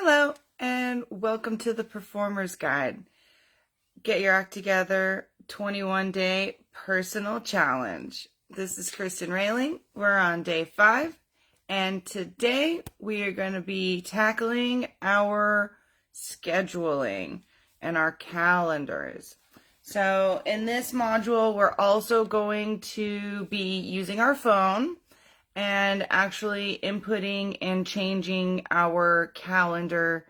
Hello, and welcome to the Performer's Guide. Get your act together 21-day personal challenge. This is Kristen Railing. We're on day 5, and today we are going to be tackling our scheduling and our calendars. So in this module, we're also going to be using our phone and actually inputting and changing our calendar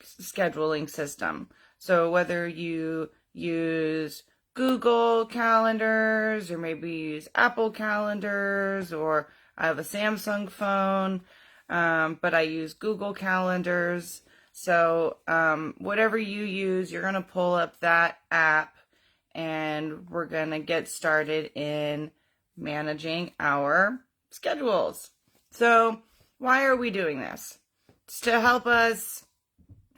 scheduling system. So whether you use Google calendars or maybe use Apple calendars, or I have a Samsung phone, but I use Google calendars. So whatever you use, you're going to pull up that app and we're going to get started in managing our schedules. So why are we doing this? It's to help us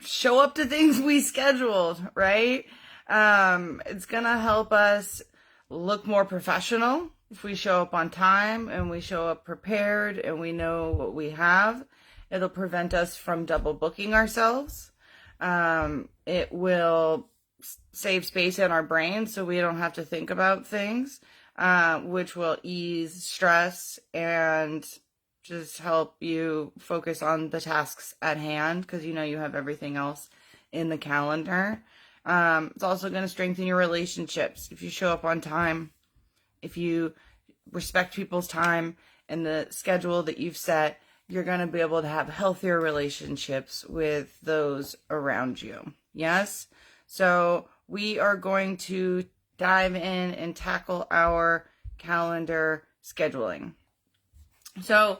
show up to things we scheduled, right? It's gonna help us look more professional if we show up on time and we show up prepared and we know what we have. It'll prevent us from double booking ourselves. It will save space in our brain so we don't have to think about things, which will ease stress and just help you focus on the tasks at hand because you know you have everything else in the calendar. It's also going to strengthen your relationships if you show up on time, if you respect people's time and the schedule that you've set. You're going to be able to have healthier relationships with those around you. Yes? So we are going to dive in and tackle our calendar scheduling. So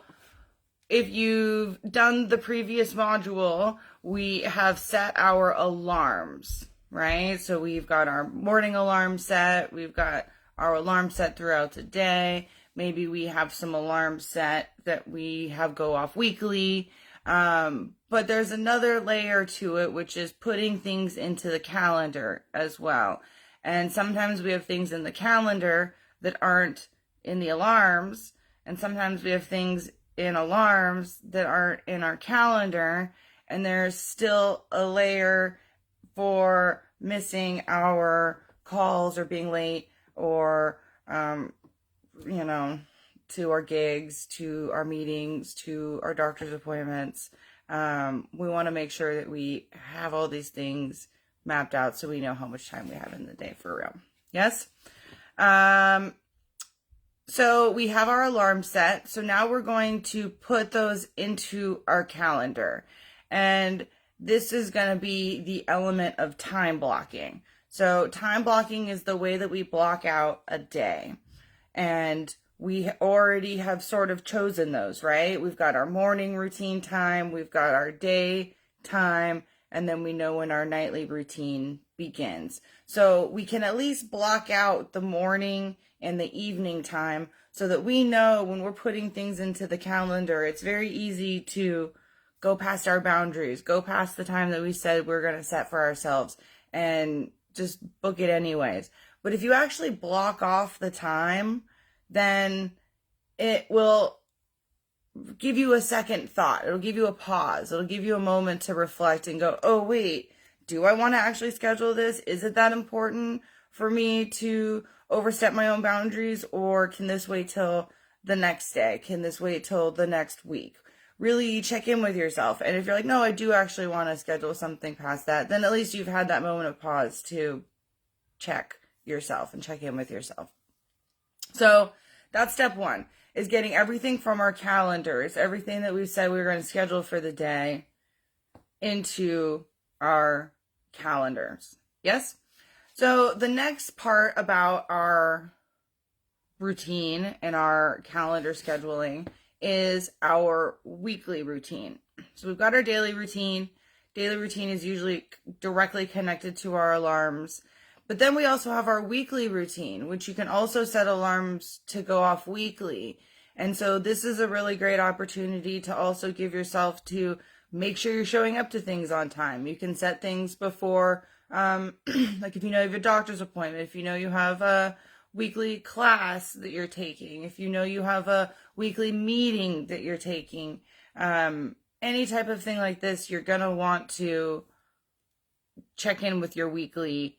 if you've done the previous module, we have set our alarms, right? So we've got our morning alarm set. We've got our alarm set throughout the day. Maybe we have some alarms set that we have go off weekly. But there's another layer to it, which is putting things into the calendar as well. And sometimes we have things in the calendar that aren't in the alarms. And sometimes we have things in alarms that aren't in our calendar. And there's still a layer for missing our calls or being late or, to our gigs, to our meetings, to our doctor's appointments. We want to make sure that we have all these things mapped out so we know how much time we have in the day for real. Yes? So we have our alarm set. So now we're going to put those into our calendar. And this is going to be the element of time blocking. So time blocking is the way that we block out a day. And we already have sort of chosen those, right? We've got our morning routine time, we've got our day time, and then we know when our nightly routine begins. So we can at least block out the morning and the evening time so that we know when we're putting things into the calendar, it's very easy to go past our boundaries, go past the time that we said we're going to set for ourselves and just book it anyways. But if you actually block off the time, then it will give you a second thought. It'll give you a pause. It'll give you a moment to reflect and go, oh, wait, do I want to actually schedule this? Is it that important for me to overstep my own boundaries? Or can this wait till the next day? Can this wait till the next week? Really check in with yourself. And if you're like, no, I do actually want to schedule something past that, then at least you've had that moment of pause to check yourself and check in with yourself. So that's step 1, is getting everything from our calendars, everything that we've said we were going to schedule for the day, into our calendars. Yes? So the next part about our routine and our calendar scheduling is our weekly routine. So we've got our daily routine. Daily routine is usually directly connected to our alarms. But then we also have our weekly routine, which you can also set alarms to go off weekly. And so this is a really great opportunity to also give yourself to make sure you're showing up to things on time. You can set things before, like if you know you have a doctor's appointment, if you know you have a weekly class that you're taking, if you know you have a weekly meeting that you're taking, any type of thing like this, you're going to want to check in with your weekly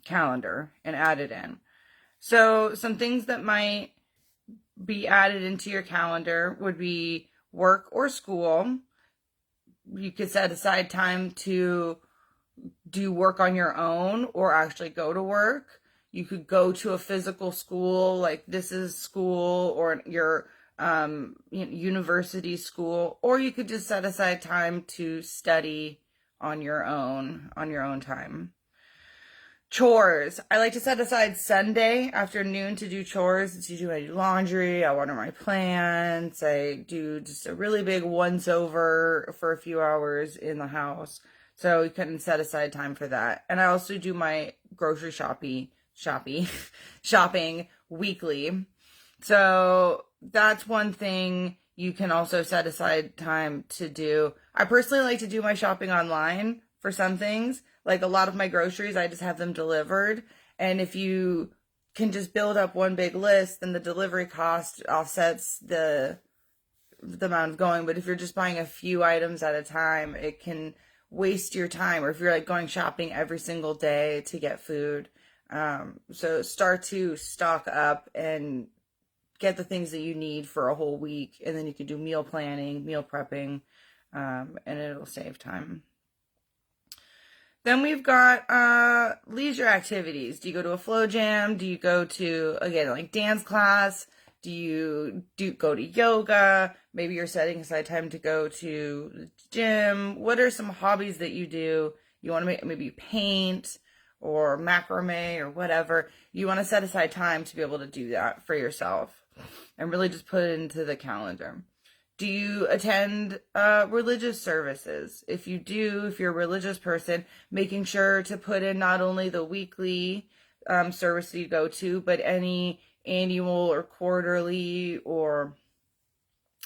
calendar and add it in. So some things that might be added into your calendar would be work or school. You could set aside time to do work on your own or actually go to work. You could go to a physical school, like this is school, or your university school, or you could just set aside time to study on your own time. Chores. I like to set aside Sunday afternoon to do chores. It's usually I do laundry, I water my plants, I do just a really big once over for a few hours in the house. So you can set aside time for that. And I also do my grocery shopping weekly. So that's one thing you can also set aside time to do. I personally like to do my shopping online for some things. Like a lot of my groceries, I just have them delivered. And if you can just build up one big list, then the delivery cost offsets the amount of going. But if you're just buying a few items at a time, it can waste your time. Or if you're like going shopping every single day to get food. So start to stock up and get the things that you need for a whole week. And then you can do meal planning, meal prepping, and it'll save time. Then we've got leisure activities. Do you go to a flow jam? Do you go to, again, like dance class? Do you go to yoga? Maybe you're setting aside time to go to the gym. What are some hobbies that you do? You want to maybe paint or macrame or whatever. You want to set aside time to be able to do that for yourself and really just put it into the calendar. Do you attend religious services? If you do, if you're a religious person, making sure to put in not only the weekly service you go to, but any annual or quarterly, or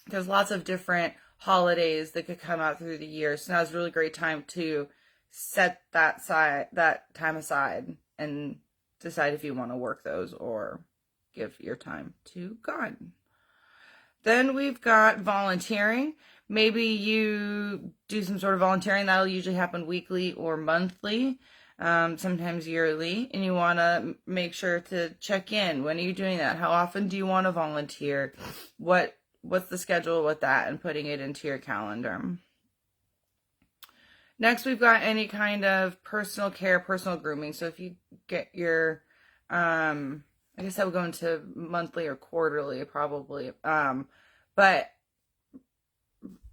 there's lots of different holidays that could come out through the year. So now's a really great time to set that time aside and decide if you want to work those or give your time to God. Then we've got volunteering. Maybe you do some sort of volunteering. That'll usually happen weekly or monthly, sometimes yearly. And you want to make sure to check in. When are you doing that? How often do you want to volunteer? What's the schedule with that, and putting it into your calendar. Next, we've got any kind of personal care, personal grooming. So if you get your, I guess that would go into monthly or quarterly probably. But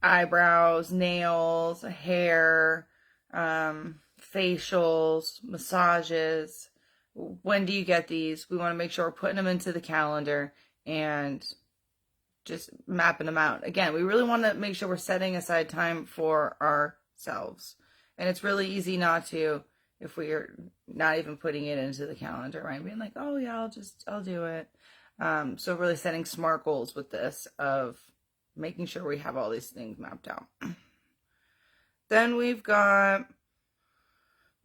eyebrows, nails, hair, facials, massages. When do you get these? We want to make sure we're putting them into the calendar and just mapping them out. Again, we really want to make sure we're setting aside time for ourselves. And it's really easy not to if we're not even putting it into the calendar, right? Being like, oh yeah, I'll do it. So really setting SMART goals with this of making sure we have all these things mapped out. Then we've got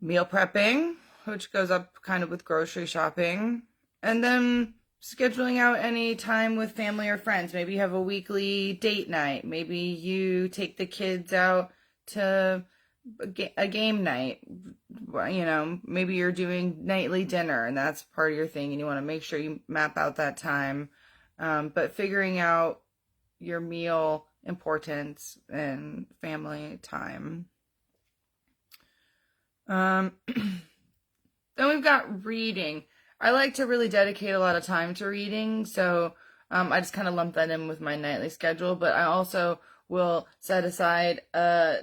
meal prepping, which goes up kind of with grocery shopping. And then scheduling out any time with family or friends. Maybe you have a weekly date night. Maybe you take the kids out to a game night. You know, maybe you're doing nightly dinner and that's part of your thing and you want to make sure you map out that time. But figuring out your meal importance and family time. Then we've got reading. I like to really dedicate a lot of time to reading, so I just kind of lump that in with my nightly schedule, but I also will set aside a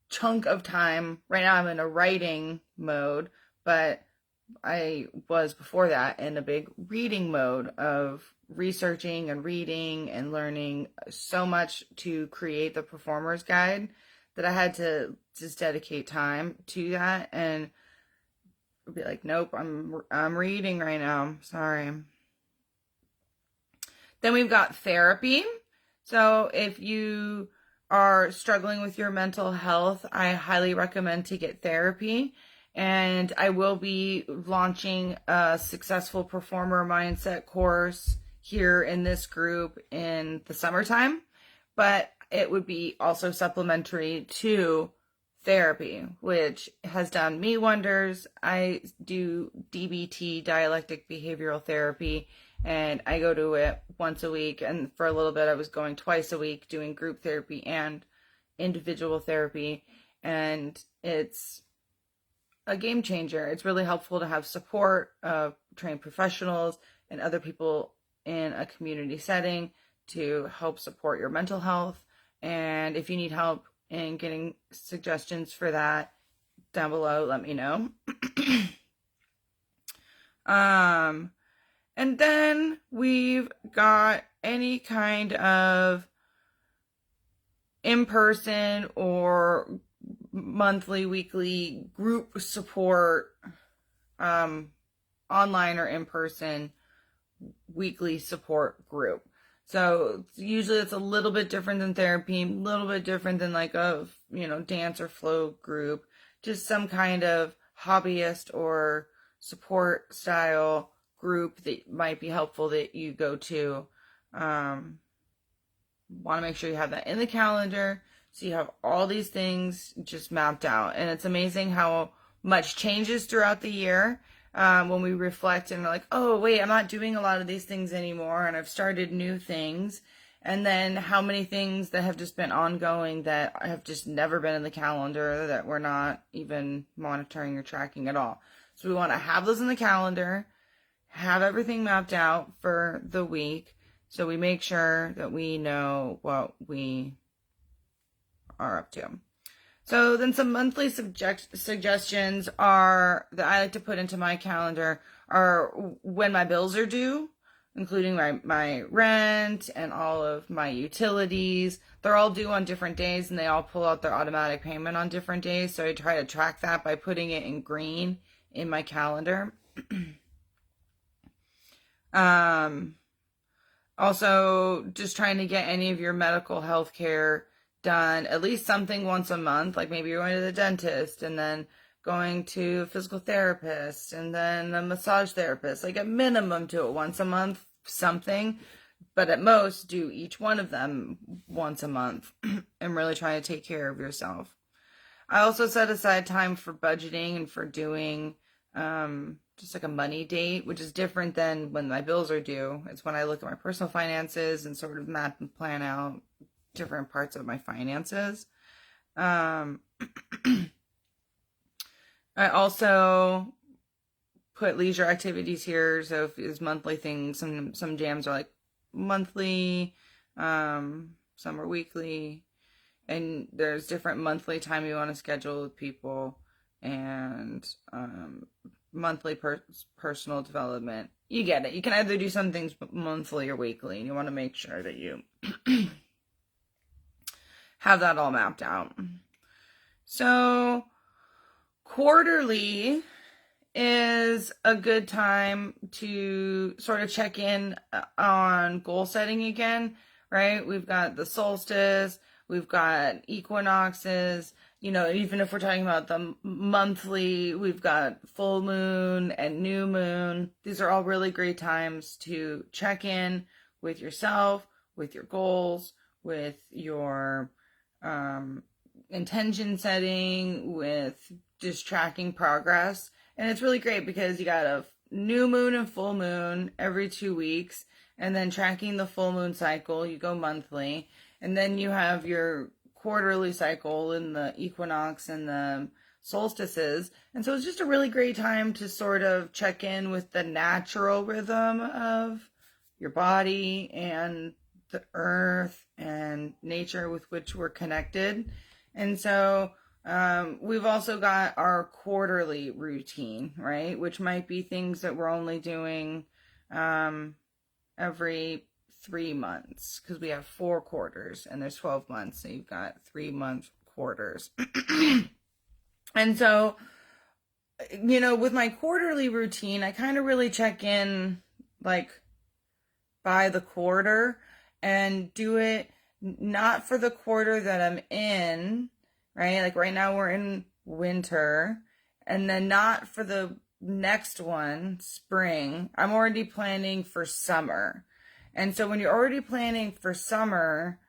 chunk of time. Right now I'm in a writing mode, but I was before that in a big reading mode of researching and reading and learning so much to create the performer's guide that I had to just dedicate time to that and be like, nope, I'm reading right now. Sorry. Then we've got therapy. So if you are struggling with your mental health, I highly recommend to get therapy. And I will be launching a successful performer mindset course here in this group in the summertime, but it would be also supplementary to therapy, which has done me wonders. I do DBT, dialectic behavioral therapy, and I go to it once a week. And for a little bit, I was going twice a week doing group therapy and individual therapy. And it's a game changer. It's really helpful to have support of trained professionals and other people in a community setting to help support your mental health. And if you need help in getting suggestions for that down below, let me know. And then we've got any kind of in-person or monthly, weekly group support, online or in-person weekly support group. So usually it's a little bit different than therapy, a little bit different than like a, dance or flow group, just some kind of hobbyist or support style group that might be helpful that you go to. Want to make sure you have that in the calendar so you have all these things just mapped out. And it's amazing how much changes throughout the year. When we reflect and we're like, oh, wait, I'm not doing a lot of these things anymore, and I've started new things. And then how many things that have just been ongoing that have just never been in the calendar that we're not even monitoring or tracking at all. So we want to have those in the calendar, have everything mapped out for the week, so we make sure that we know what we are up to. So then some monthly suggestions are that I like to put into my calendar are when my bills are due, including my rent and all of my utilities. They're all due on different days, and they all pull out their automatic payment on different days. So I try to track that by putting it in green in my calendar. Also, just trying to get any of your medical health care done, at least something once a month, like maybe you're going to the dentist and then going to a physical therapist and then a massage therapist, like a minimum do it once a month, something, but at most do each one of them once a month and really try to take care of yourself. I also set aside time for budgeting and for doing just like a money date, which is different than when my bills are due. It's when I look at my personal finances and sort of map and plan out different parts of my finances. I also put leisure activities here. So if it's monthly things, some jams are like monthly, some are weekly, and there's different monthly time you want to schedule with people, and monthly personal development. You get it. You can either do some things monthly or weekly, and you want to make sure that you have that all mapped out. So quarterly is a good time to sort of check in on goal setting again, right? We've got the solstice, we've got equinoxes, even if we're talking about the monthly, we've got full moon and new moon. These are all really great times to check in with yourself, with your goals, with your intention setting, with just tracking progress. And it's really great because you got a new moon and full moon every 2 weeks, and then tracking the full moon cycle, you go monthly, and then you have your quarterly cycle in the equinox and the solstices. And so it's just a really great time to sort of check in with the natural rhythm of your body and the earth and nature with which we're connected. And so we've also got our quarterly routine, right? Which might be things that we're only doing every 3 months, because we have 4 quarters and there's 12 months. So you've got 3-month quarters. And so, with my quarterly routine, I kind of really check in like by the quarter and do it not for the quarter that I'm in, right? Like right now we're in winter, and then not for the next one, spring. I'm already planning for summer. And so when you're already planning for summer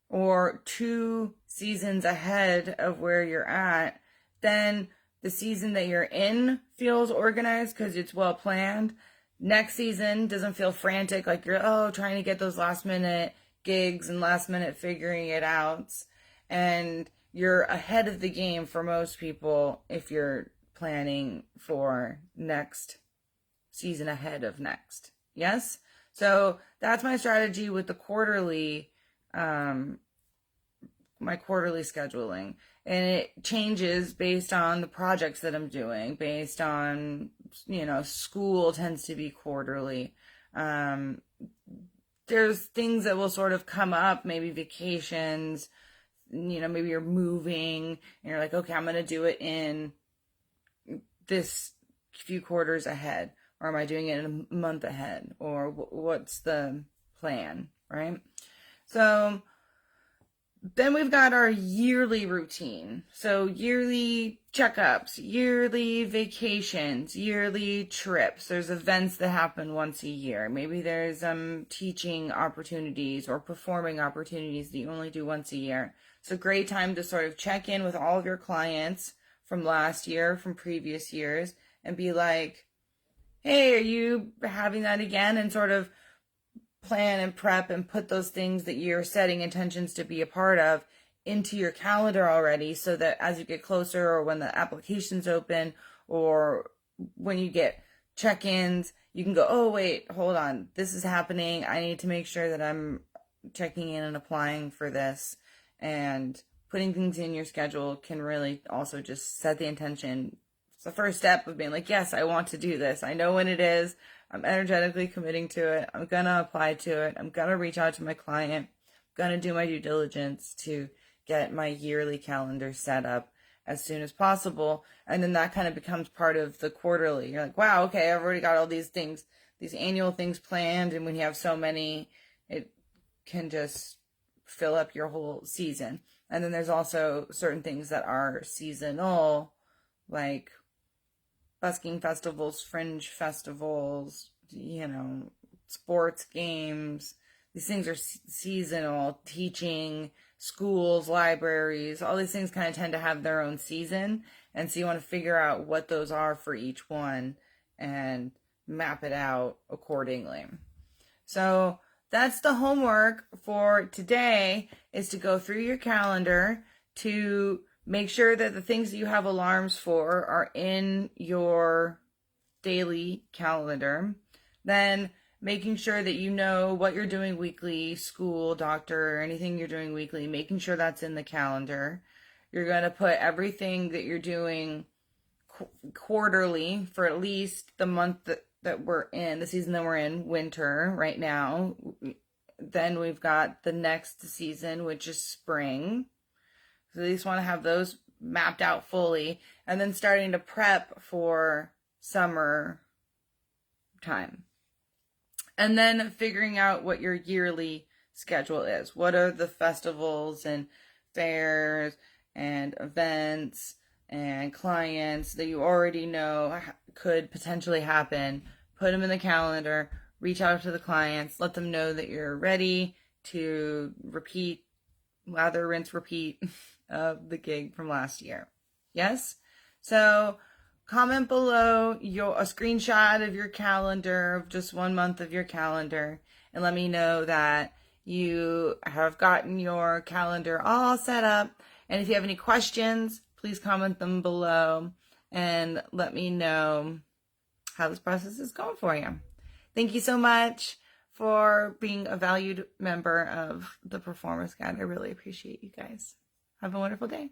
or 2 seasons ahead of where you're at, then the season that you're in feels organized because it's well planned. Next season doesn't feel frantic, like you're trying to get those last minute gigs and last minute figuring it out. And you're ahead of the game for most people if you're planning for next season ahead of next. Yes? So that's my strategy with the quarterly, my quarterly scheduling. And it changes based on the projects that I'm doing, based on, school tends to be quarterly. There's things that will sort of come up, maybe vacations, maybe you're moving and you're like, okay, I'm going to do it in this few quarters ahead, or am I doing it in a month ahead, or what's the plan, right? So then we've got our yearly routine. So yearly checkups, yearly vacations, yearly trips. There's events that happen once a year. Maybe there's teaching opportunities or performing opportunities that you only do once a year. It's a great time to sort of check in with all of your clients from last year, from previous years, and be like, hey, are you having that again? And sort of plan and prep and put those things that you're setting intentions to be a part of into your calendar already, so that as you get closer, or when the application's open, or when you get check-ins, you can go, oh wait, hold on, this is happening, I need to make sure that I'm checking in and applying for this. And putting things in your schedule can really also just set the intention. It's the first step of being like, yes, I want to do this, I know when it is, I'm energetically committing to it, I'm gonna apply to it, I'm gonna reach out to my client, I'm gonna do my due diligence to get my yearly calendar set up as soon as possible. And then that kind of becomes part of the quarterly. You're like, wow, okay, I've already got all these things, these annual things planned. And when you have so many, it can just fill up your whole season. And then there's also certain things that are seasonal, like busking festivals, fringe festivals, sports games. These things are seasonal. Teaching, schools, libraries, all these things kind of tend to have their own season. And so you want to figure out what those are for each one and map it out accordingly. So that's the homework for today, is to go through your calendar to make sure that the things that you have alarms for are in your daily calendar. Then making sure that you know what you're doing weekly, school, doctor, anything you're doing weekly, making sure that's in the calendar. You're going to put everything that you're doing quarterly for at least the month that we're in, the season that we're in, winter right now. Then we've got the next season, which is spring. So you just want to have those mapped out fully, and then starting to prep for summer time. And then figuring out what your yearly schedule is. What are the festivals and fairs and events and clients that you already know could potentially happen? Put them in the calendar, reach out to the clients, let them know that you're ready to repeat, lather, rinse, repeat of the gig from last year. Yes? So comment below a screenshot of your calendar, of just 1 month of your calendar, and let me know that you have gotten your calendar all set up. And if you have any questions, please comment them below and let me know how this process is going for you. Thank you so much for being a valued member of the Performance Guide. I really appreciate you guys. Have a wonderful day.